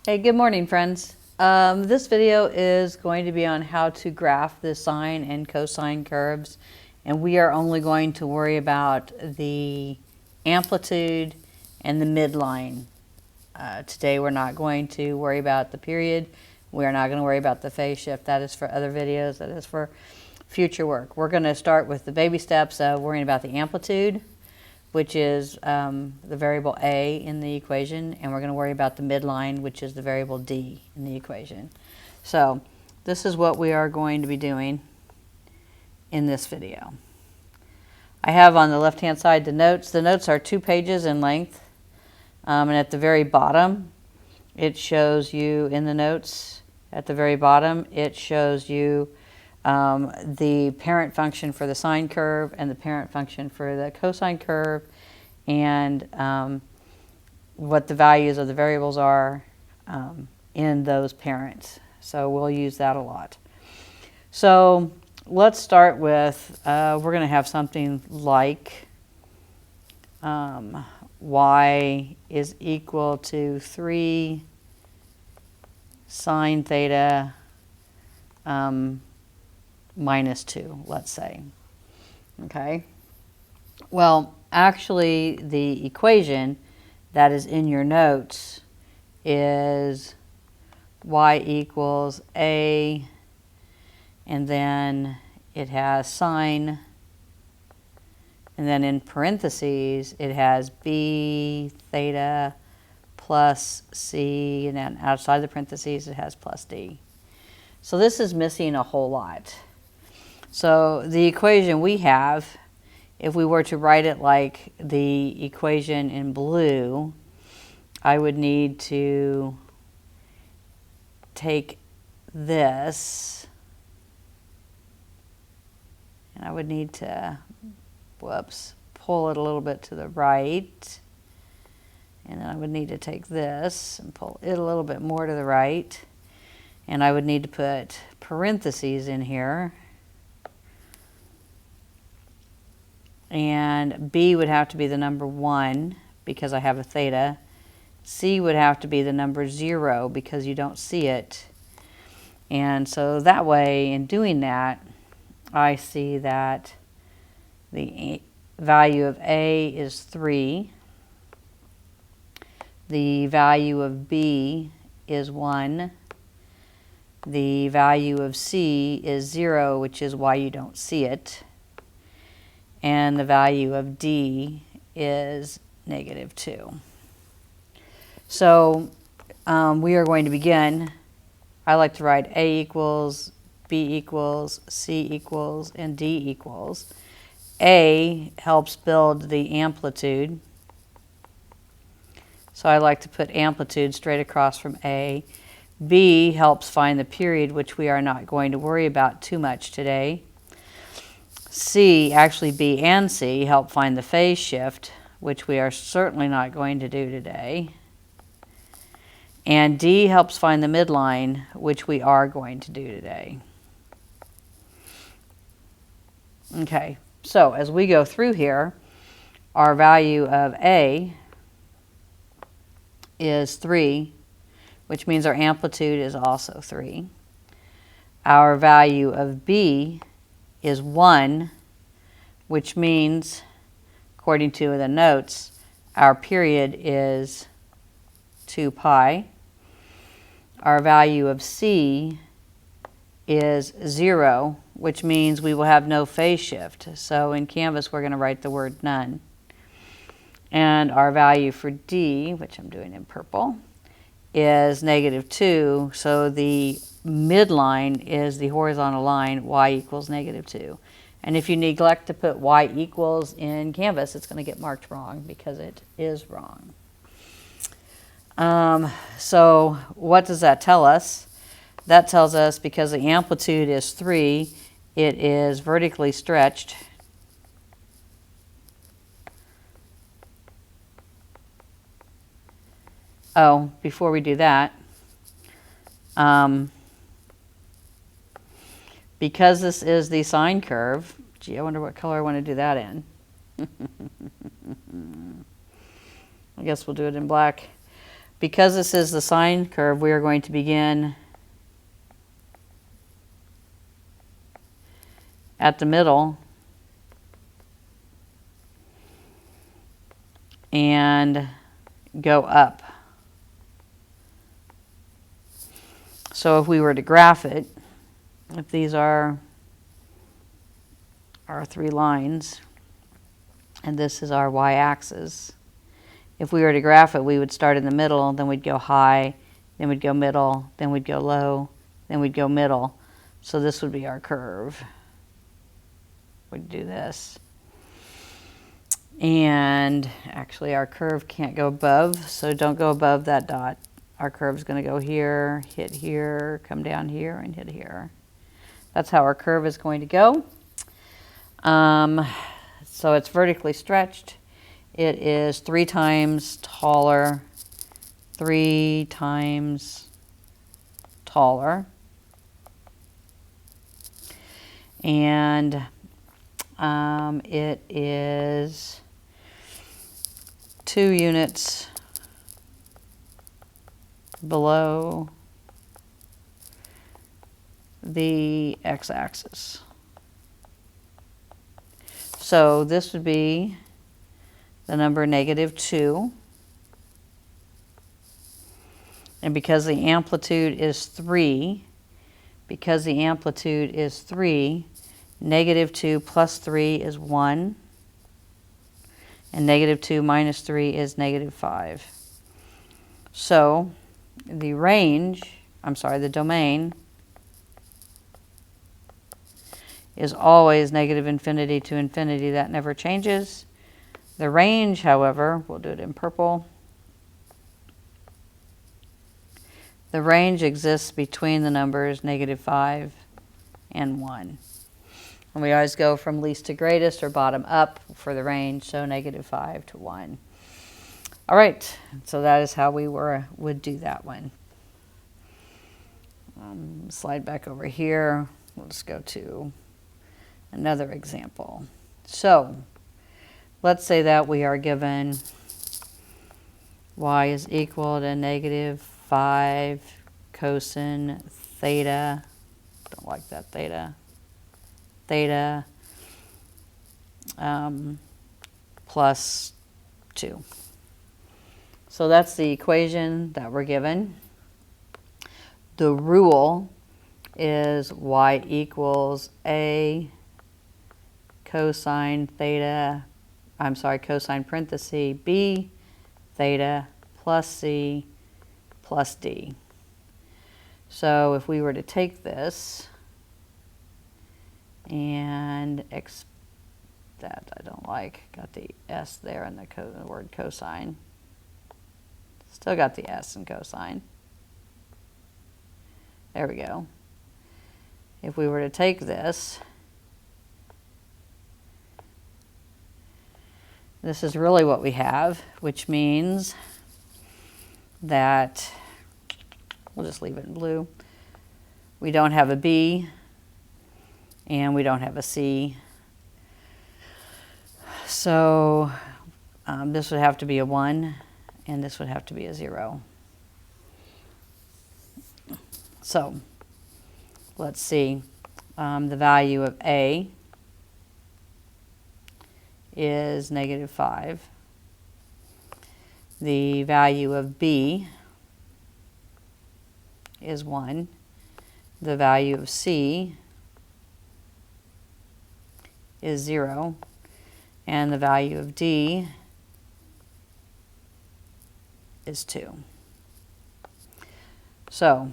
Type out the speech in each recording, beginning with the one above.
Hey, good morning, friends. This video is going to be on how to graph the sine and cosine curves, and we are only going to worry about the amplitude and the midline. Today we're not going to worry about the period. We're not going to worry about the phase shift. That is for other videos. That is for future work. We're going to start with the baby steps of worrying about the amplitude, which is the variable a in the equation, and we're going to worry about the midline, which is the variable d in the equation. So this is what we are going to be doing in this video. I have on the left-hand side the notes. The notes are 2 pages in length, and at the very bottom, it shows you in the notes, at the very bottom, it shows you the parent function for the sine curve and the parent function for the cosine curve, and what the values of the variables are in those parents. So we'll use that a lot. So let's start with, we're going to have something like y is equal to 3 sine theta minus 2, let's say. Okay. Well, actually, the equation that is in your notes is y equals a, and then it has sine, and then in parentheses it has b theta plus c, and then outside the parentheses it has plus d. So this is missing a whole lot. So the equation we have, if we were to write it like the equation in blue, I would need to take this, and I would need to, pull it a little bit to the right, and then I would need to take this and pull it a little bit more to the right, and I would need to put parentheses in here. And b would have to be the number 1 because I have a theta. C would have to be the number 0 because you don't see it. And so that way, in doing that, I see that the value of a is 3. The value of b is 1. The value of c is 0, which is why you don't see it. And the value of d is negative 2. So we are going to begin. I like to write a equals, b equals, c equals, and d equals. A helps build the amplitude. So I like to put amplitude straight across from a. B helps find the period, which we are not going to worry about too much today. C, actually B and C, help find the phase shift, which we are certainly not going to do today. And D helps find the midline, which we are going to do today. Okay, so as we go through here, our value of A is 3, which means our amplitude is also 3. Our value of B is 1, which means, according to the notes, our period is 2 pi. Our value of C is 0, which means we will have no phase shift. So in Canvas, we're going to write the word none. And our value for D, which I'm doing in purple, is negative 2. So the midline is the horizontal line, y equals negative 2. And if you neglect to put y equals in Canvas, it's going to get marked wrong because it is wrong. So what does that tell us? That tells us because the amplitude is 3, it is vertically stretched. Oh, before we do that, because this is the sine curve, gee, I wonder what color I want to do that in. I guess we'll do it in black. because this is the sine curve, we are going to begin at the middle and go up. So if we were to graph it, if these are our three lines, and this is our y-axis, if we were to graph it, we would start in the middle, then we'd go high, then we'd go middle, then we'd go low, then we'd go middle. So this would be our curve. We'd do this. And actually our curve can't go above, so don't go above that dot. Our curve's going to go here, hit here, come down here, and hit here. That's how our curve is going to go. So it's vertically stretched. It is 3 times taller, 3 times taller. And it is 2 units below the x-axis. So this would be the number -2. And because the amplitude is 3, -2 plus 3 is 1. And -2 minus 3 is -5. So the the domain is always -infinity to infinity. That never changes. The range, however, we'll do it in purple. The range exists between the numbers -5 and 1. And we always go from least to greatest or bottom up for the range, so -5 to 1. All right, so that is how we would do that one. Slide back over here. We'll just go to another example. So let's say that we are given y is equal to -5 cosine theta. Don't like that theta. Theta plus 2. So that's the equation that we're given. The rule is y equals a cosine theta, cosine parenthesis b theta plus c plus d. So if we were to take this and that I don't like, got the s there in the word cosine. Still got the s in cosine. There we go. If we were to take this, this is really what we have, which means that, we'll just leave it in blue, we don't have a B and we don't have a C. So this would have to be a 1 and this would have to be a 0. So let's see, the value of A is -5. The value of B is 1. The value of C is 0. And the value of D is 2. So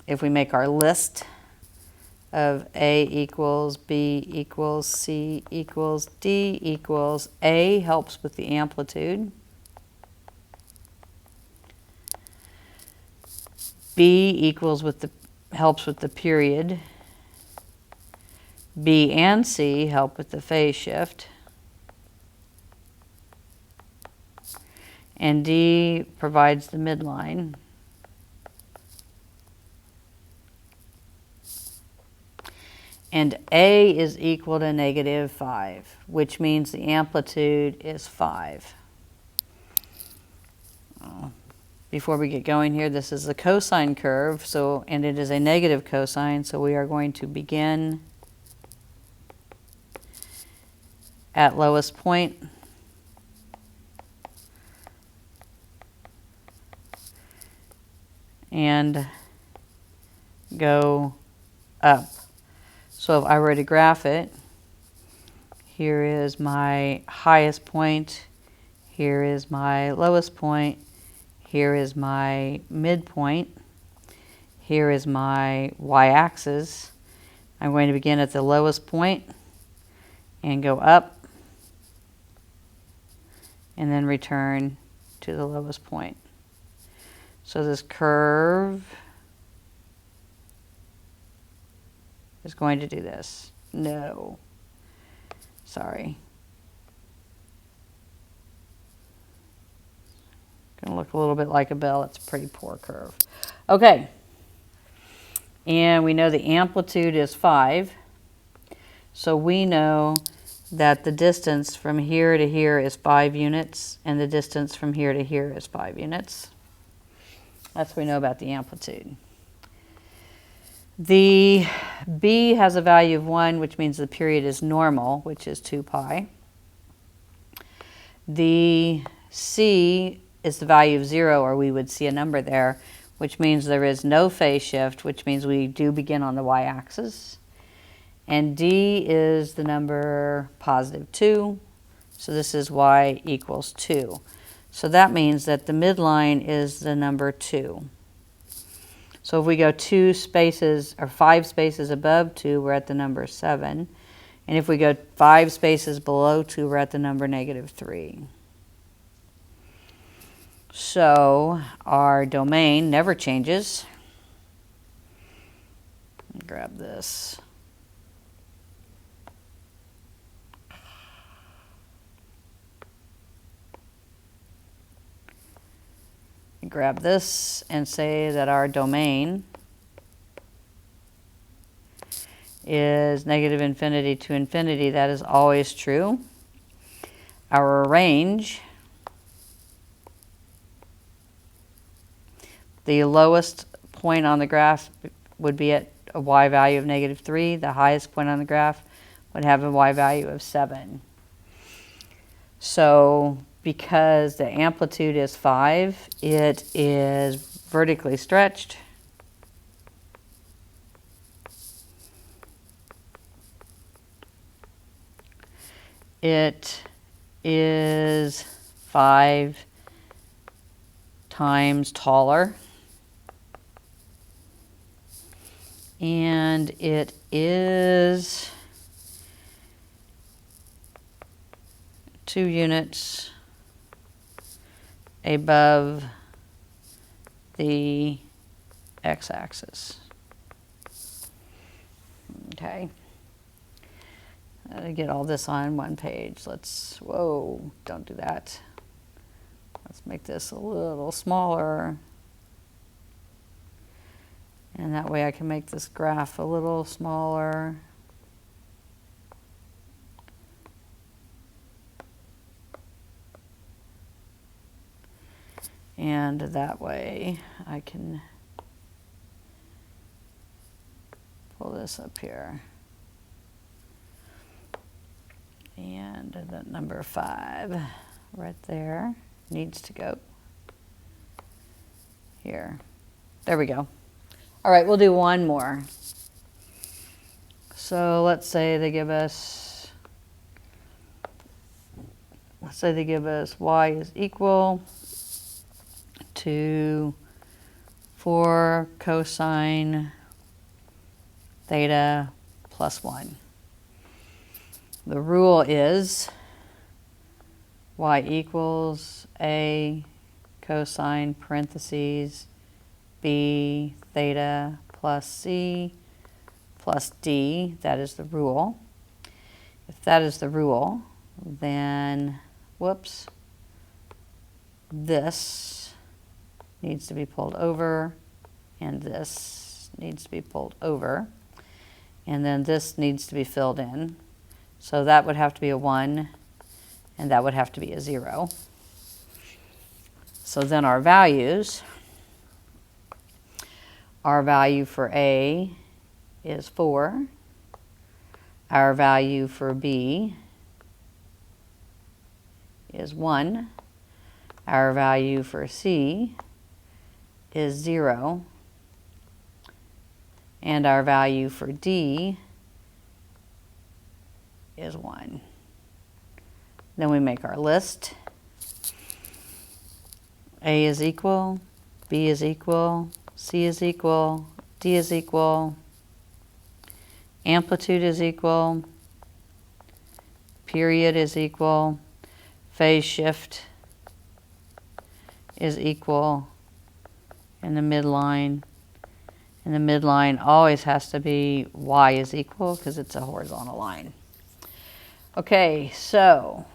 if we make our list of A equals B equals C equals D equals, A helps with the amplitude, B equals helps with the period, B and C help with the phase shift, and D provides the midline. And A is equal to -5, which means the amplitude is 5. before we get going here, this is the cosine curve, and it is a negative cosine, so we are going to begin at lowest point and go up. So if I were to graph it, here is my highest point, here is my lowest point, here is my midpoint, here is my y-axis. I'm going to begin at the lowest point and go up and then return to the lowest point. So this curve is going to do this. No, sorry. Gonna look a little bit like a bell. It's a pretty poor curve. Okay, and we know the amplitude is 5. So we know that the distance from here to here is 5 units, and the distance from here to here is 5 units. That's what we know about the amplitude. The B has a value of 1, which means the period is normal, which is 2 pi. The C is the value of 0, or we would see a number there, which means there is no phase shift, which means we do begin on the y-axis. And D is the number positive 2, so this is y equals 2. So that means that the midline is the number 2. So if we go 2 spaces or 5 spaces above 2, we're at the number 7. And if we go 5 spaces below 2, we're at the number -3. So our domain never changes. Grab this. Grab this and say that our domain is -infinity to infinity. That is always true. Our range, the lowest point on the graph would be at a y value of -3. The highest point on the graph would have a y value of 7. So because the amplitude is 5, it is vertically stretched. It is 5 times taller. And it is 2 units above the x-axis. Okay. Get all this on one page. Whoa, don't do that. Let's make this a little smaller. And that way I can make this graph a little smaller. And that way I can pull this up here. And the number 5 right there needs to go here. There we go. All right, we'll do one more. So let's say they give us y is equal to 4 cosine theta plus 1. The rule is y equals a cosine parentheses b theta plus c plus d. That is the rule. If that is the rule, then, whoops, this needs to be pulled over, and this needs to be pulled over, and then this needs to be filled in. So that would have to be a 1, and that would have to be a 0. So then our values, our value for A is 4. Our value for B is 1. Our value for C is 0. And our value for D is 1. Then we make our list. A is equal, B is equal, C is equal, D is equal, amplitude is equal, period is equal, phase shift is equal, and the midline. And the midline always has to be y is equal because it's a horizontal line. Okay, so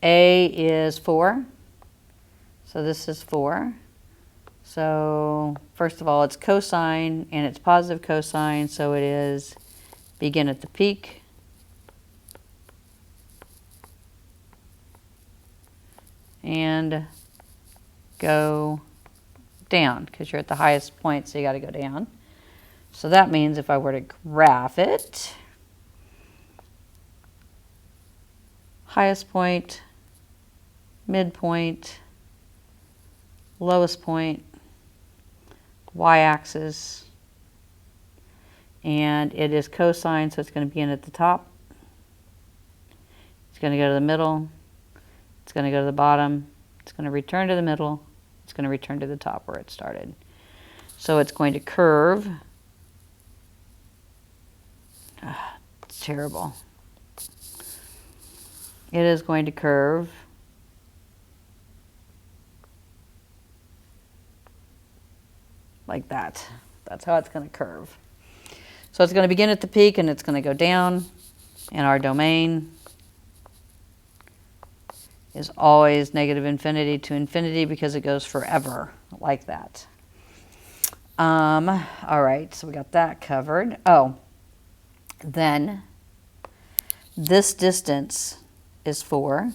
A is 4. So this is 4. So first of all, it's cosine and it's positive cosine, so it is begin at the peak. And go down because you're at the highest point, so you got to go down. So that means if I were to graph it, highest point, midpoint, lowest point, y-axis, and it is cosine, so it's going to begin at the top. It's going to go to the middle. It's going to go to the bottom. It's going to return to the middle. It's going to return to the top where it started. So it's going to curve. It's terrible. It is going to curve like that. That's how it's going to curve. So it's going to begin at the peak and it's going to go down, and our domain is always negative infinity to infinity because it goes forever like that. All right, so we got that covered. Oh, then this distance is 4.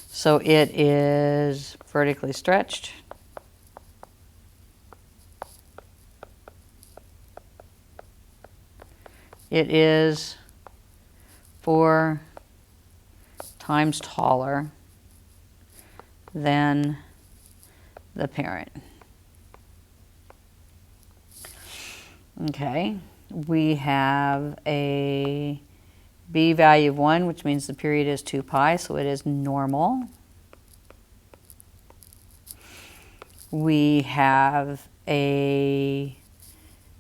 So it is vertically stretched. It is 4 times taller than the parent. Okay, we have a B value of 1, which means the period is 2 pi, so it is normal. We have a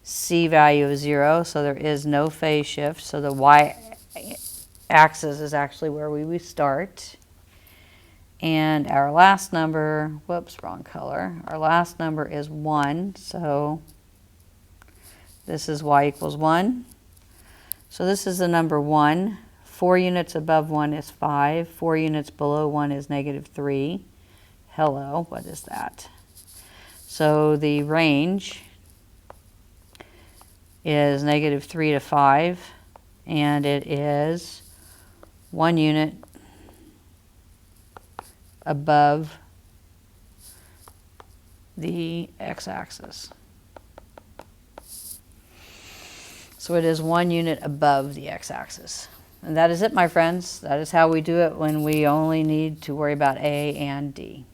C value of 0, so there is no phase shift, so the y-axis is actually where we would start. And our last number, whoops, wrong color. Our last number is 1, so this is y equals 1. So this is the number 1. 4 units above 1 is 5. 4 units below 1 is -3. Hello, what is that? So the range is -3 to 5, and it is 1 unit above the x-axis. So it is 1 unit above the x-axis. And that is it, my friends. That is how we do it when we only need to worry about A and D.